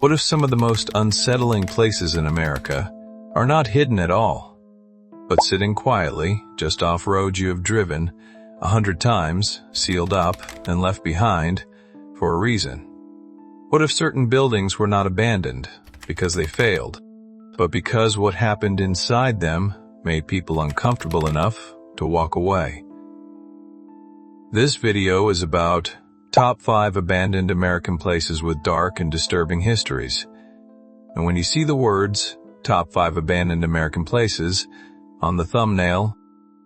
What if some of the most unsettling places in America are not hidden at all, but sitting quietly just off roads you have driven 100 times, sealed up and left behind for a reason? What if certain buildings were not abandoned because they failed, but because what happened inside them made people uncomfortable enough to walk away? This video is about Top 5 Abandoned American Places with Dark and Disturbing Histories. And when you see the words, Top 5 Abandoned American Places, on the thumbnail,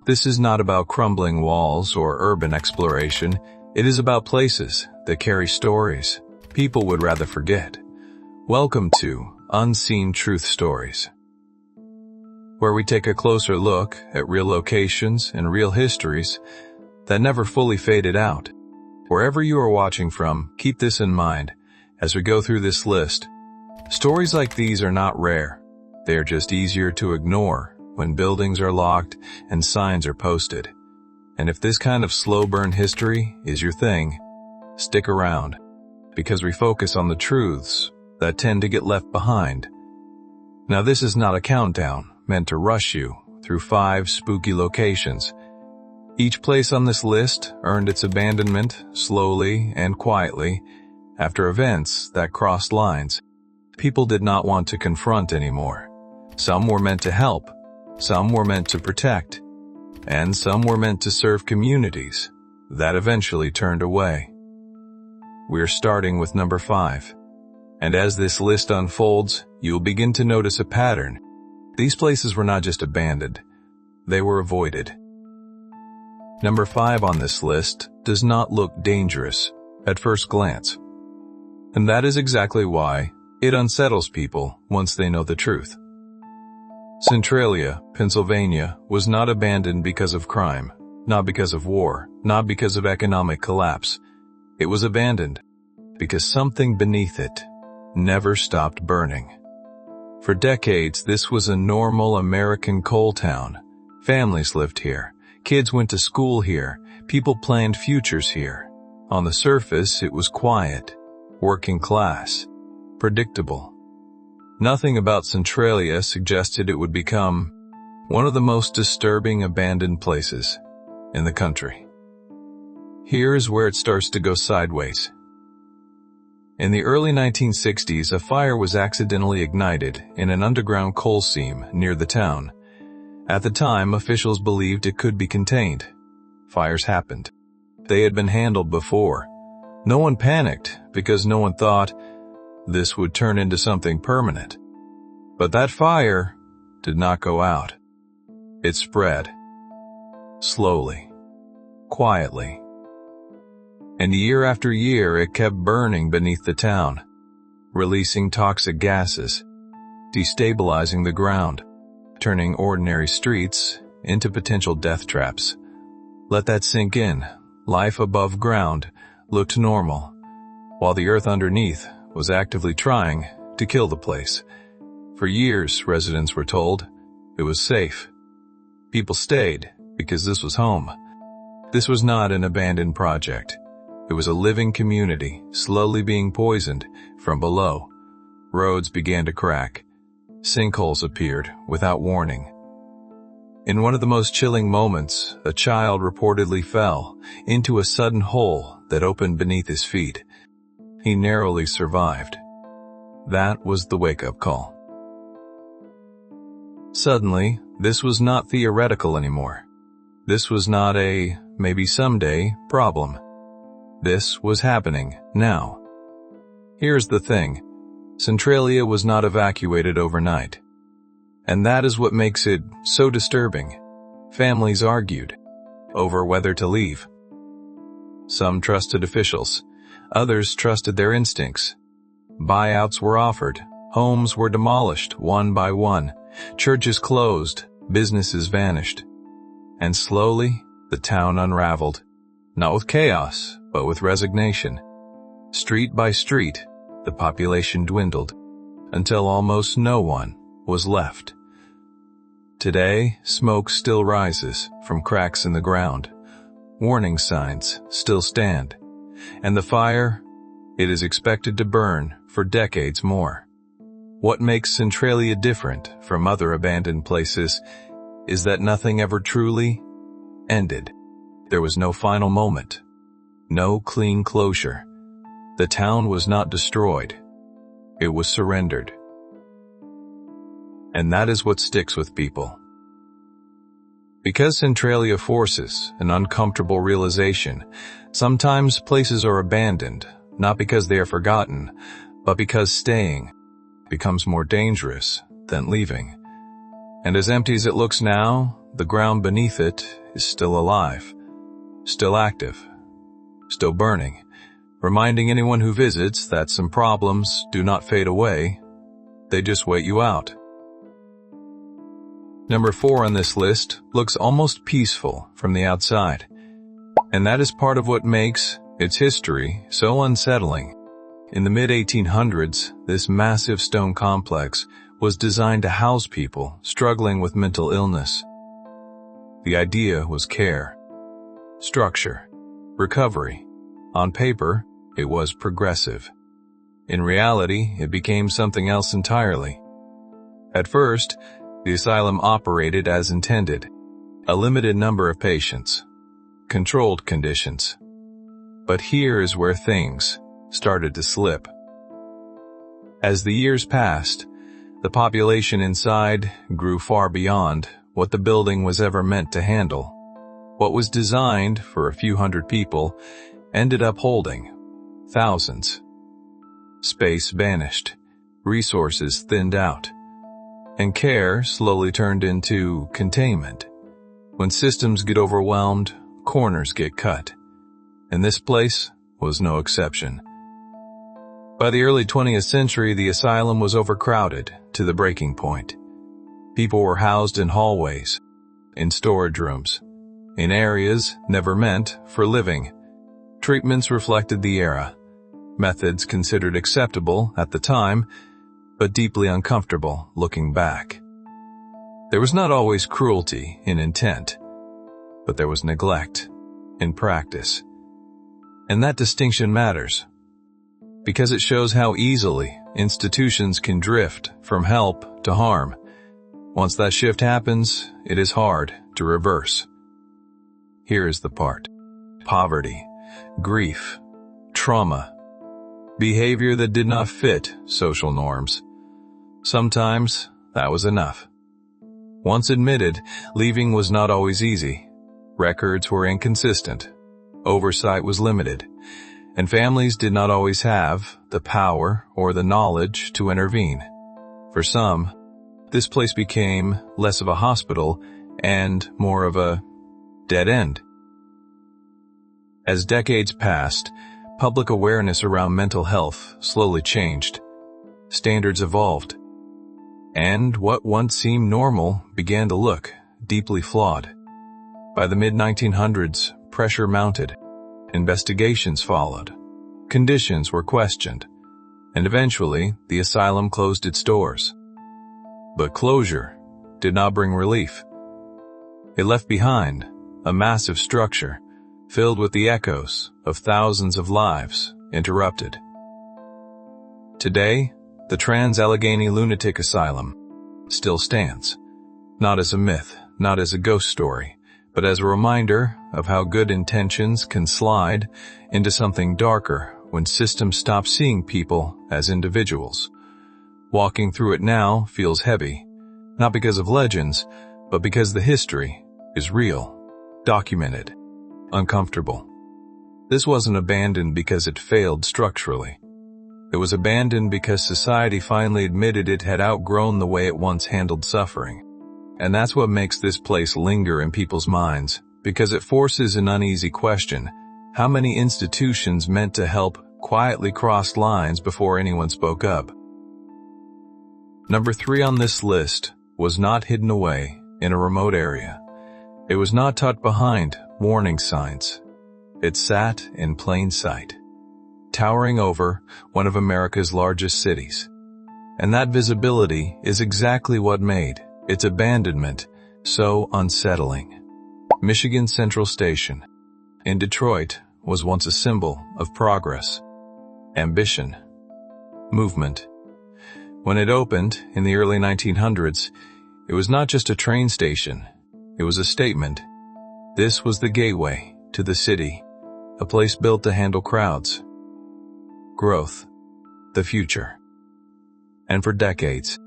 this is not about crumbling walls or urban exploration. It is about places that carry stories people would rather forget. Welcome to Unseen Truth Stories, where we take a closer look at real locations and real histories that never fully faded out. Wherever you are watching from, keep this in mind as we go through this list. Stories like these are not rare. They are just easier to ignore when buildings are locked and signs are posted. And if this kind of slow burn history is your thing, stick around, because we focus on the truths that tend to get left behind. Now, this is not a countdown meant to rush you through 5 spooky locations. Each place on this list earned its abandonment slowly and quietly after events that crossed lines people did not want to confront anymore. Some were meant to help, some were meant to protect, and some were meant to serve communities that eventually turned away. We're starting with number 5. And as this list unfolds, you'll begin to notice a pattern. These places were not just abandoned, they were avoided. Number 5 on this list does not look dangerous at first glance. And that is exactly why it unsettles people once they know the truth. Centralia, Pennsylvania, was not abandoned because of crime, not because of war, not because of economic collapse. It was abandoned because something beneath it never stopped burning. For decades, this was a normal American coal town. Families lived here. Kids went to school here. People planned futures here. On the surface, it was quiet, working class, predictable. Nothing about Centralia suggested it would become one of the most disturbing abandoned places in the country. Here's where it starts to go sideways. In the early 1960s, a fire was accidentally ignited in an underground coal seam near the town. At the time, officials believed it could be contained. Fires happened. They had been handled before. No one panicked because no one thought this would turn into something permanent. But that fire did not go out. It spread. Slowly. Quietly. And year after year, it kept burning beneath the town, releasing toxic gases, destabilizing the ground, turning ordinary streets into potential death traps. Let that sink in. Life above ground looked normal, while the earth underneath was actively trying to kill the place. For years, residents were told it was safe. People stayed because this was home. This was not an abandoned project. It was a living community, slowly being poisoned from below. Roads began to crack. Sinkholes appeared without warning. In one of the most chilling moments, a child reportedly fell into a sudden hole that opened beneath his feet. He narrowly survived. That was the wake-up call. Suddenly, this was not theoretical anymore. This was not a maybe someday problem. This was happening now. Here's the thing. Centralia was not evacuated overnight. And that is what makes it so disturbing. Families argued over whether to leave. Some trusted officials. Others trusted their instincts. Buyouts were offered. Homes were demolished one by one. Churches closed. Businesses vanished. And slowly, the town unraveled. Not with chaos, but with resignation. Street by street, the population dwindled, until almost no one was left. Today, smoke still rises from cracks in the ground. Warning signs still stand. And the fire, it is expected to burn for decades more. What makes Centralia different from other abandoned places is that nothing ever truly ended. There was no final moment, no clean closure. The town was not destroyed. It was surrendered. And that is what sticks with people. Because Centralia forces an uncomfortable realization, sometimes places are abandoned, not because they are forgotten, but because staying becomes more dangerous than leaving. And as empty as it looks now, the ground beneath it is still alive, still active, still burning, reminding anyone who visits that some problems do not fade away, they just wait you out. Number 4 on this list looks almost peaceful from the outside, and that is part of what makes its history so unsettling. In the mid-1800s, this massive stone complex was designed to house people struggling with mental illness. The idea was care, structure, recovery. On paper, it was progressive. In reality, it became something else entirely. At first, the asylum operated as intended, a limited number of patients, controlled conditions. But here is where things started to slip. As the years passed, the population inside grew far beyond what the building was ever meant to handle. What was designed for a few hundred people ended up holding thousands. Space vanished, resources thinned out, and care slowly turned into containment. When systems get overwhelmed, corners get cut, and this place was no exception. By the early 20th century, the asylum was overcrowded to the breaking point. People were housed in hallways, in storage rooms, in areas never meant for living. Treatments reflected the era, methods considered acceptable at the time, but deeply uncomfortable looking back. There was not always cruelty in intent, but there was neglect in practice. And that distinction matters, because it shows how easily institutions can drift from help to harm. Once that shift happens, it is hard to reverse. Here is the part. Poverty, grief, trauma, behavior that did not fit social norms. Sometimes that was enough. Once admitted, leaving was not always easy. Records were inconsistent. Oversight was limited, and families did not always have the power or the knowledge to intervene. For some, this place became less of a hospital and more of a dead end. As decades passed, public awareness around mental health slowly changed. Standards evolved, and what once seemed normal began to look deeply flawed. By the mid-1900s, pressure mounted, investigations followed, conditions were questioned, and eventually the asylum closed its doors. But closure did not bring relief. It left behind a massive structure filled with the echoes of thousands of lives interrupted. Today, the Trans-Allegheny Lunatic Asylum still stands, not as a myth, not as a ghost story, but as a reminder of how good intentions can slide into something darker when systems stop seeing people as individuals. Walking through it now feels heavy, not because of legends, but because the history is real, documented, uncomfortable. This wasn't abandoned because it failed structurally. It was abandoned because society finally admitted it had outgrown the way it once handled suffering. And that's what makes this place linger in people's minds, because it forces an uneasy question. How many institutions meant to help quietly crossed lines before anyone spoke up? Number 3 on this list was not hidden away in a remote area. It was not tucked behind warning signs. It sat in plain sight, towering over one of America's largest cities. And that visibility is exactly what made its abandonment so unsettling. Michigan Central Station in Detroit was once a symbol of progress, ambition, movement. When it opened in the early 1900s, it was not just a train station. It was a statement. This was the gateway to the city, a place built to handle crowds, growth, the future. And for decades,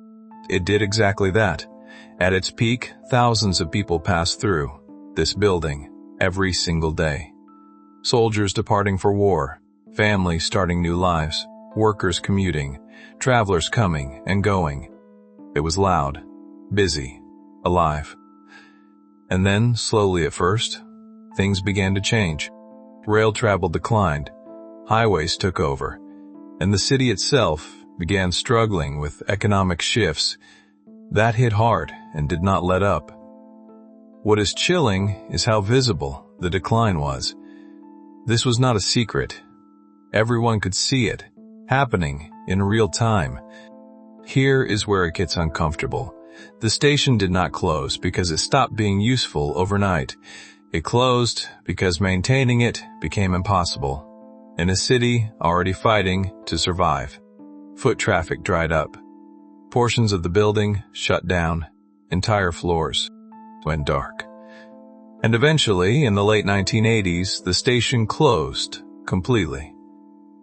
it did exactly that. At its peak, thousands of people passed through this building every single day. Soldiers departing for war, families starting new lives, workers commuting, travelers coming and going. It was loud, busy, alive. And then, slowly at first, things began to change. Rail travel declined, highways took over, and the city itself began struggling with economic shifts. That hit hard and did not let up. What is chilling is how visible the decline was. This was not a secret. Everyone could see it, happening in real time. Here is where it gets uncomfortable. The station did not close because it stopped being useful overnight. It closed because maintaining it became impossible. In a city already fighting to survive, foot traffic dried up. Portions of the building shut down. Entire floors went dark. And eventually, in the late 1980s, the station closed completely,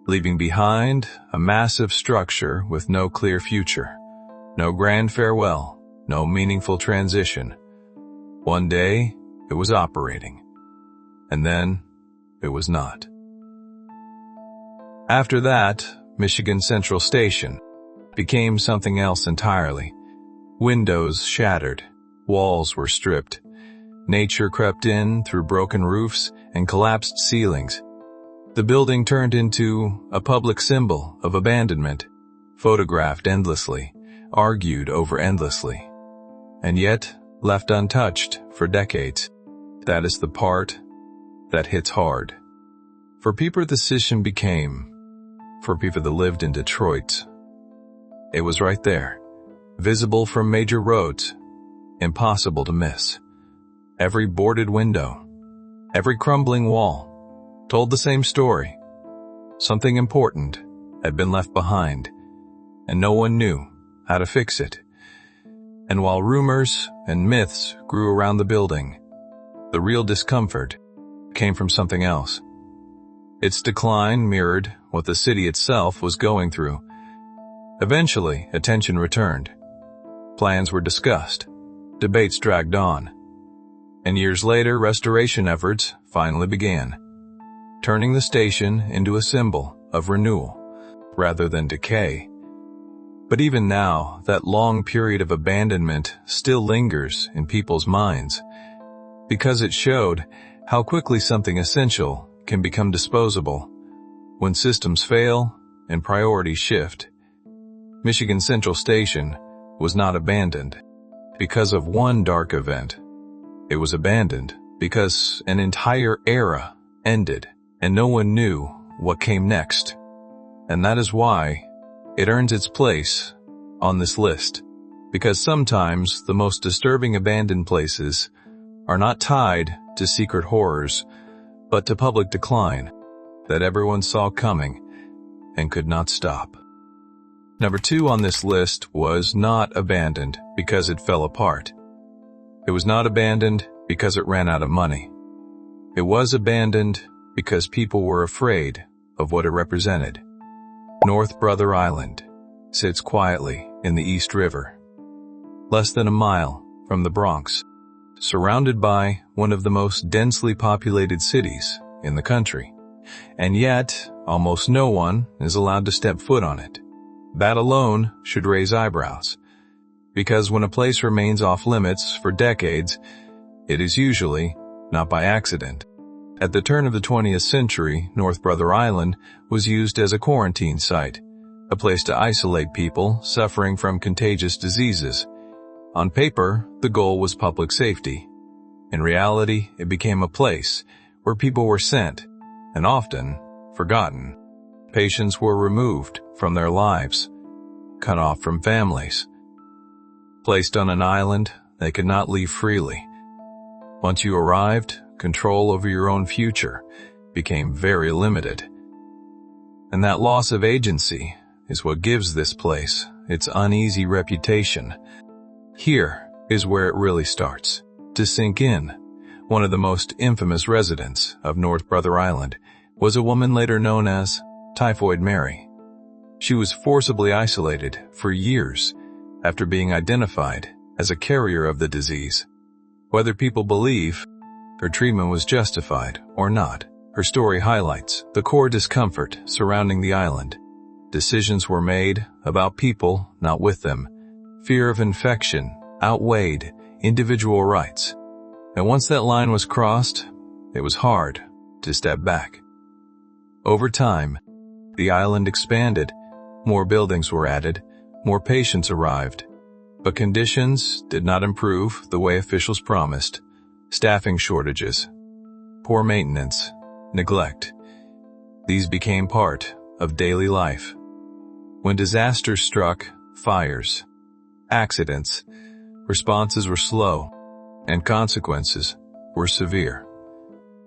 leaving behind a massive structure with no clear future, no grand farewell, no meaningful transition. One day, it was operating, and then it was not. After that, Michigan Central Station became something else entirely. Windows shattered, walls were stripped. Nature crept in through broken roofs and collapsed ceilings. The building turned into a public symbol of abandonment, photographed endlessly, argued over endlessly, and yet left untouched for decades. That is the part that hits hard. For people the decision became, for people that lived in Detroit, it was right there, visible from major roads, impossible to miss. Every boarded window, every crumbling wall, told the same story. Something important had been left behind, and no one knew how to fix it. And while rumors and myths grew around the building, the real discomfort came from something else. Its decline mirrored what the city itself was going through. Eventually, attention returned. Plans were discussed. Debates dragged on. And years later, restoration efforts finally began, turning the station into a symbol of renewal rather than decay. But even now, that long period of abandonment still lingers in people's minds, because it showed how quickly something essential can become disposable when systems fail and priorities shift. Michigan Central Station was not abandoned because of one dark event. It was abandoned because an entire era ended and no one knew what came next. And that is why it earns its place on this list, because sometimes the most disturbing abandoned places are not tied to secret horrors, but to public decline that everyone saw coming and could not stop. Number 2 on this list was not abandoned because it fell apart. It was not abandoned because it ran out of money. It was abandoned because people were afraid of what it represented. North Brother Island sits quietly in the East River, less than a mile from the Bronx, surrounded by one of the most densely populated cities in the country. And yet, almost no one is allowed to step foot on it. That alone should raise eyebrows, because when a place remains off limits for decades, it is usually not by accident. At the turn of the 20th century, North Brother Island was used as a quarantine site, a place to isolate people suffering from contagious diseases. On paper, the goal was public safety. In reality, it became a place where people were sent, and often forgotten. Patients were removed from their lives, cut off from families. Placed on an island, they could not leave freely. Once you arrived, control over your own future became very limited. And that loss of agency is what gives this place its uneasy reputation. Here is where it really starts to sink in. One of the most infamous residents of North Brother Island was a woman later known as Typhoid Mary. She was forcibly isolated for years after being identified as a carrier of the disease. Whether people believe her treatment was justified or not, her story highlights the core discomfort surrounding the island. Decisions were made about people, not with them. Fear of infection outweighed individual rights. And once that line was crossed, it was hard to step back. Over time, the island expanded. More buildings were added, more patients arrived. But conditions did not improve the way officials promised. Staffing shortages, poor maintenance, neglect. These became part of daily life. When disasters struck, fires, accidents, responses were slow, and consequences were severe.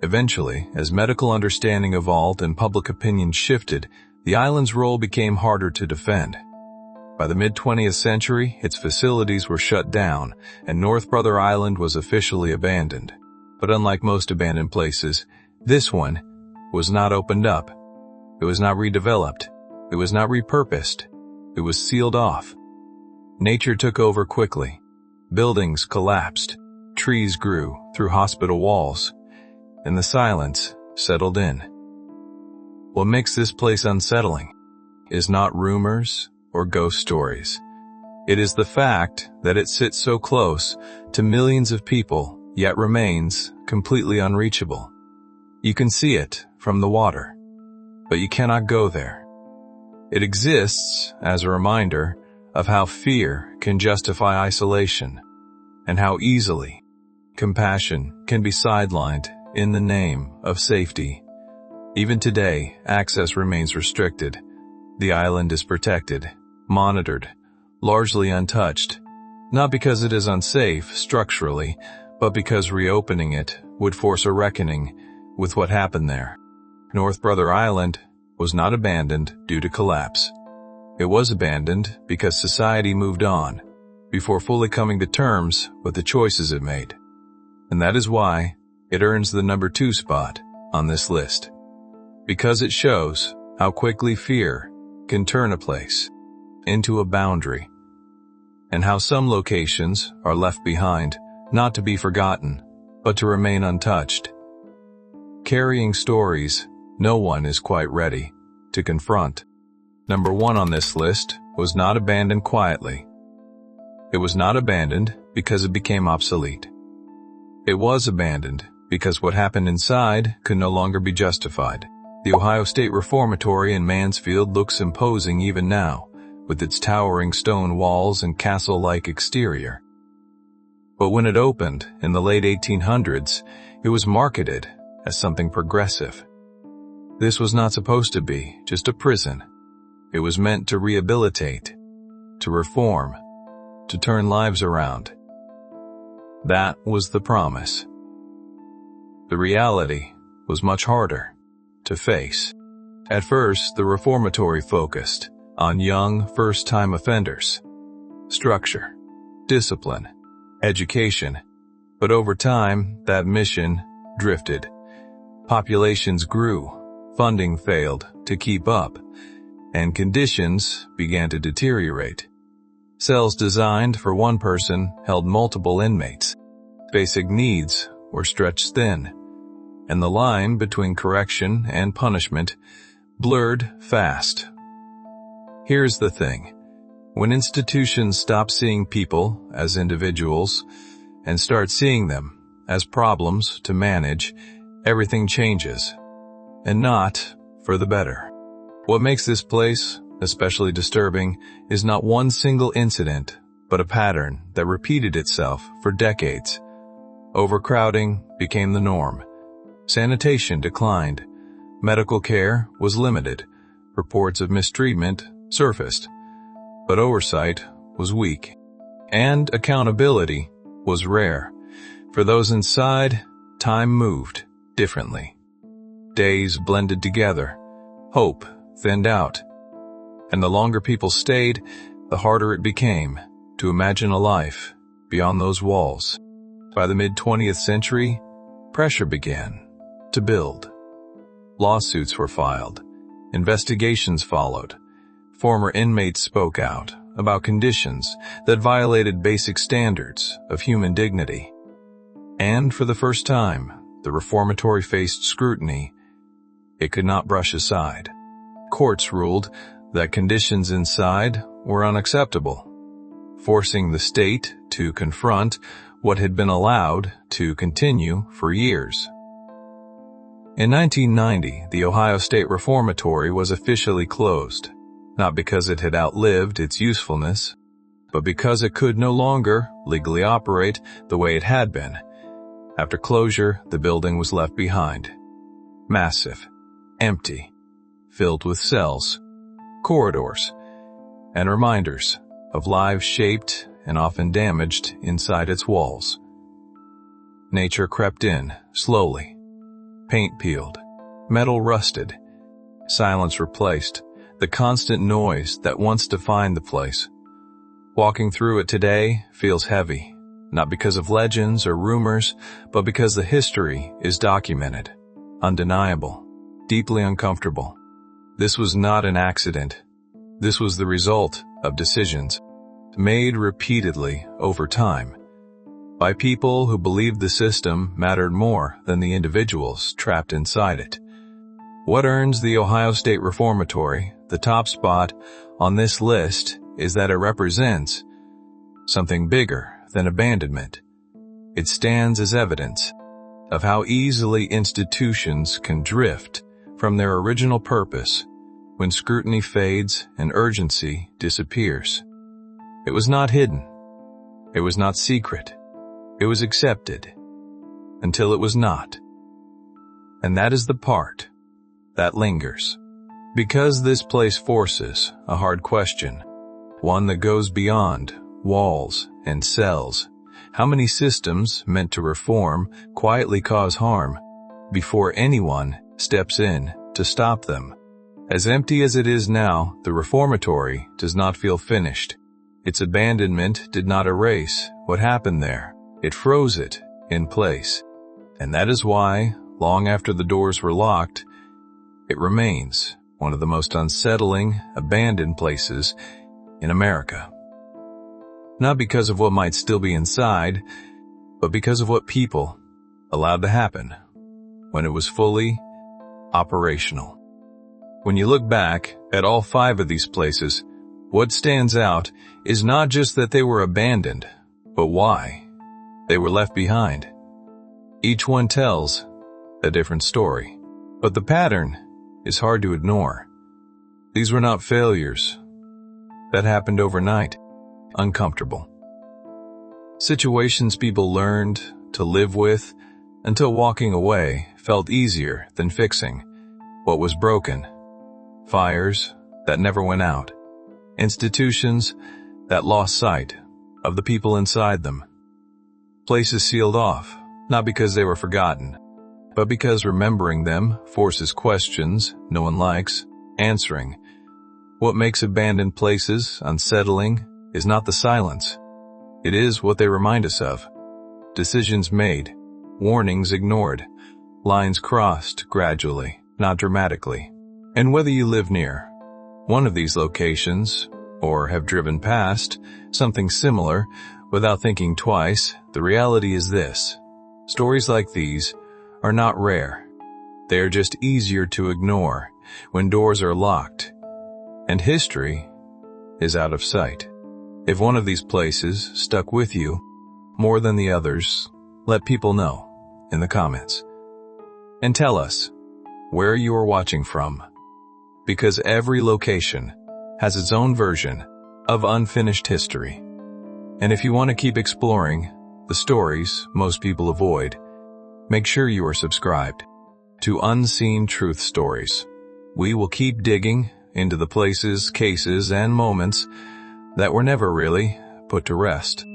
Eventually, as medical understanding evolved and public opinion shifted, the island's role became harder to defend. By the mid-20th century, its facilities were shut down, and North Brother Island was officially abandoned. But unlike most abandoned places, this one was not opened up. It was not redeveloped. It was not repurposed. It was sealed off. Nature took over quickly. Buildings collapsed. Trees grew through hospital walls, and the silence settled in. What makes this place unsettling is not rumors or ghost stories. It is the fact that it sits so close to millions of people, yet remains completely unreachable. You can see it from the water, but you cannot go there. It exists as a reminder of how fear can justify isolation, and how easily compassion can be sidelined in the name of safety. Even today, access remains restricted. The island is protected, monitored, largely untouched, not because it is unsafe structurally, but because reopening it would force a reckoning with what happened there. North Brother Island was not abandoned due to collapse. It was abandoned because society moved on, before fully coming to terms with the choices it made. And that is why it earns the number 2 spot on this list. Because it shows how quickly fear can turn a place into a boundary, and how some locations are left behind, not to be forgotten, but to remain untouched, carrying stories no one is quite ready to confront. Number 1 on this list was not abandoned quietly. It was not abandoned because it became obsolete. It was abandoned because what happened inside could no longer be justified. The Ohio State Reformatory in Mansfield looks imposing even now, with its towering stone walls and castle-like exterior. But when it opened in the late 1800s, it was marketed as something progressive. This was not supposed to be just a prison. It was meant to rehabilitate, to reform, to turn lives around. That was the promise. The reality was much harder to face. At first, the reformatory focused on young, first-time offenders, structure, discipline, education. But over time, that mission drifted. Populations grew, funding failed to keep up, and conditions began to deteriorate. Cells designed for one person held multiple inmates. Basic needs were stretched thin, and the line between correction and punishment blurred fast. Here's the thing. When institutions stop seeing people as individuals and start seeing them as problems to manage, everything changes, and not for the better. What makes this place especially disturbing is not one single incident, but a pattern that repeated itself for decades. Overcrowding became the norm. Sanitation declined. Medical care was limited. Reports of mistreatment surfaced. But oversight was weak. And accountability was rare. For those inside, time moved differently. Days blended together. Hope thinned out. And the longer people stayed, the harder it became to imagine a life beyond those walls. By the mid-20th century, pressure began to build. Lawsuits were filed. Investigations followed. Former inmates spoke out about conditions that violated basic standards of human dignity. And for the first time, the reformatory faced scrutiny it could not brush aside. Courts ruled that conditions inside were unacceptable, forcing the state to confront what had been allowed to continue for years. In 1990, the Ohio State Reformatory was officially closed, not because it had outlived its usefulness, but because it could no longer legally operate the way it had been. After closure, the building was left behind. Massive, empty, filled with cells, corridors, and reminders of lives shaped and often damaged inside its walls. Nature crept in, slowly. Paint peeled, metal rusted, silence replaced the constant noise that once defined the place. Walking through it today feels heavy, not because of legends or rumors, but because the history is documented, undeniable, deeply uncomfortable. This was not an accident. This was the result of decisions made repeatedly over time by people who believed the system mattered more than the individuals trapped inside it. What earns the Ohio State Reformatory the top spot on this list is that it represents something bigger than abandonment. It stands as evidence of how easily institutions can drift from their original purpose when scrutiny fades and urgency disappears. It was not hidden. It was not secret. It was accepted until it was not. And that is the part that lingers. Because this place forces a hard question, one that goes beyond walls and cells. How many systems meant to reform quietly cause harm before anyone steps in to stop them? As empty as it is now, the reformatory does not feel finished. Its abandonment did not erase what happened there. It froze it in place. And that is why, long after the doors were locked, it remains one of the most unsettling, abandoned places in America. Not because of what might still be inside, but because of what people allowed to happen when it was fully operational. When you look back at all 5 of these places, what stands out is not just that they were abandoned, but why they were left behind. Each one tells a different story, but the pattern is hard to ignore. These were not failures that happened overnight, uncomfortable. Situations people learned to live with until walking away felt easier than fixing what was broken. Fires that never went out. Institutions that lost sight of the people inside them. Places sealed off, not because they were forgotten, but because remembering them forces questions no one likes answering. What makes abandoned places unsettling is not the silence. It is what they remind us of. Decisions made, warnings ignored, lines crossed gradually, not dramatically. And whether you live near one of these locations or have driven past something similar without thinking twice, the reality is this. Stories like these are not rare. They are just easier to ignore when doors are locked and history is out of sight. If one of these places stuck with you more than the others, let people know in the comments. And tell us where you are watching from, because every location has its own version of unfinished history. And if you want to keep exploring the stories most people avoid, make sure you are subscribed to Unseen Truth Stories. We will keep digging into the places, cases, and moments that were never really put to rest.